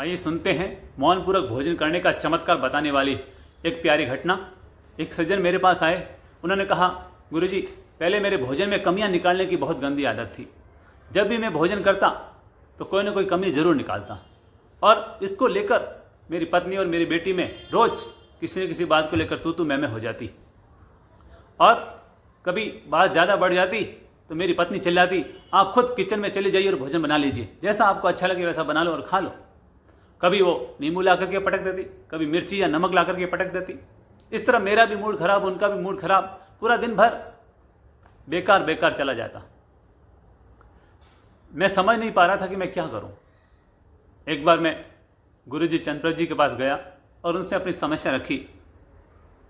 आइए सुनते हैं मौनपूर्वक भोजन करने का चमत्कार बताने वाली एक प्यारी घटना। एक सज्जन मेरे पास आए। उन्होंने कहा, गुरुजी, पहले मेरे भोजन में कमियां निकालने की बहुत गंदी आदत थी। जब भी मैं भोजन करता तो कोई ना कोई कमी ज़रूर निकालता, और इसको लेकर मेरी पत्नी और मेरी बेटी में रोज़ किसी न किसी बात को लेकर तू मैं हो जाती, और कभी बात ज़्यादा बढ़ जाती तो मेरी पत्नी चिल्लाती, आप खुद किचन में चले जाइए और भोजन बना लीजिए, जैसा आपको अच्छा लगे वैसा बना लो और खा लो। कभी वो नींबू ला करके पटक देती, कभी मिर्ची या नमक ला करके पटक देती। इस तरह मेरा भी मूड खराब, उनका भी मूड खराब, पूरा दिन भर बेकार बेकार चला जाता। मैं समझ नहीं पा रहा था कि मैं क्या करूं। एक बार मैं गुरुजी चंद्रप्रभ जी के पास गया और उनसे अपनी समस्या रखी।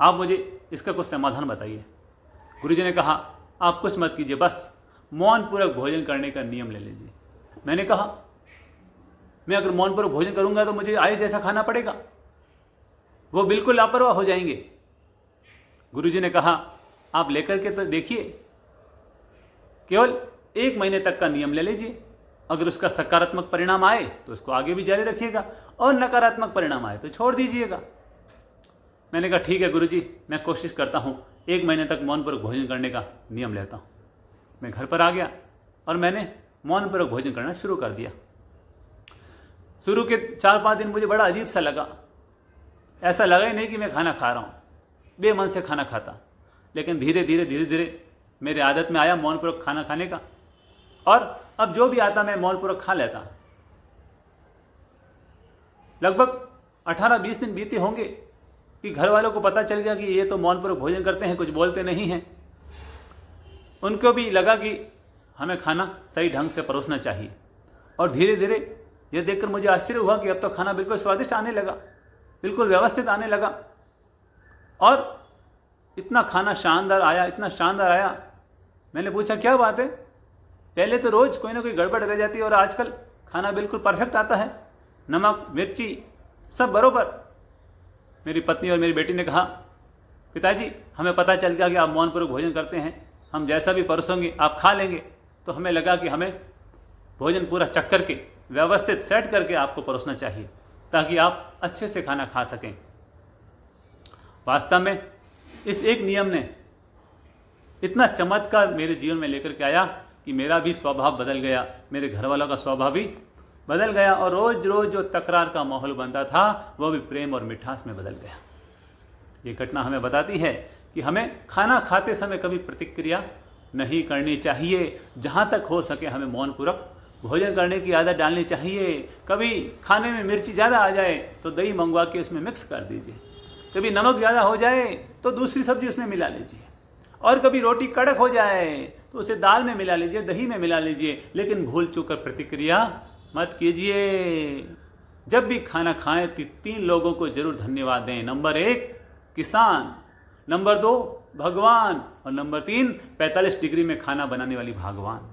आप मुझे इसका कुछ समाधान बताइए। गुरुजी ने कहा, आप कुछ मत कीजिए, बस मौनपूर्वक भोजन करने का नियम ले लीजिए। मैंने कहा, मैं अगर मौनपूर्वक भोजन करूंगा तो मुझे आए जैसा खाना पड़ेगा, वो बिल्कुल लापरवाह हो जाएंगे। गुरुजी ने कहा, आप लेकर के तो देखिए, केवल 1 महीने तक का नियम ले लीजिए। अगर उसका सकारात्मक परिणाम आए तो उसको आगे भी जारी रखिएगा, और नकारात्मक परिणाम आए तो छोड़ दीजिएगा। मैंने कहा, ठीक है गुरुजी, मैं कोशिश करता हूँ, 1 महीने तक मौनपूर्वक भोजन करने का नियम लेता हूँ। मैं घर पर आ गया और मैंने मौनपूर्वक भोजन करना शुरू कर दिया। शुरू के 4-5 दिन मुझे बड़ा अजीब सा लगा। ऐसा लगा ही नहीं कि मैं खाना खा रहा हूँ, बेमन से खाना खाता। लेकिन धीरे धीरे मेरे आदत में आया मौनपूर्वक खाना खाने का, और अब जो भी आता मैं मौनपूर्वक खा लेता। लगभग 18-20 दिन बीते होंगे कि घर वालों को पता चल गया कि ये तो मौनपूर्वक भोजन करते हैं, कुछ बोलते नहीं हैं। उनको भी लगा कि हमें खाना सही ढंग से परोसना चाहिए, और धीरे धीरे ये देखकर मुझे आश्चर्य हुआ कि अब तो खाना बिल्कुल स्वादिष्ट आने लगा, बिल्कुल व्यवस्थित आने लगा, और इतना खाना शानदार आया, इतना शानदार आया। मैंने पूछा, क्या बात है? पहले तो रोज़ कोई ना कोई गड़बड़ रह जाती है, और आजकल खाना बिल्कुल परफेक्ट आता है, नमक मिर्ची सब बरोबर। मेरी पत्नी और मेरी बेटी ने कहा, पिताजी, हमें पता चल गया कि आप मौनपूर्वक भोजन करते हैं, हम जैसा भी परोसेंगे आप खा लेंगे। तो हमें लगा कि हमें भोजन पूरा चख करके व्यवस्थित सेट करके आपको परोसना चाहिए, ताकि आप अच्छे से खाना खा सकें। वास्तव में इस एक नियम ने इतना चमत्कार मेरे जीवन में लेकर के आया कि मेरा भी स्वभाव बदल गया, मेरे घर वालों का स्वभाव भी बदल गया, और रोज रोज जो तकरार का माहौल बनता था वह भी प्रेम और मिठास में बदल गया। ये घटना हमें बताती है कि हमें खाना खाते समय कभी प्रतिक्रिया नहीं करनी चाहिए। जहाँ तक हो सके हमें मौनपूर्वक भोजन करने की आदत डालनी चाहिए। कभी खाने में मिर्ची ज़्यादा आ जाए तो दही मंगवा के उसमें मिक्स कर दीजिए, कभी नमक ज़्यादा हो जाए तो दूसरी सब्जी उसमें मिला लीजिए, और कभी रोटी कड़क हो जाए तो उसे दाल में मिला लीजिए, दही में मिला लीजिए, लेकिन भूल चूक कर प्रतिक्रिया मत कीजिए। जब भी खाना खाएं तो 3 लोगों को जरूर धन्यवाद दें। नंबर 1 किसान, नंबर 2 भगवान, और नंबर 3 45 डिग्री में खाना बनाने वाली भगवान।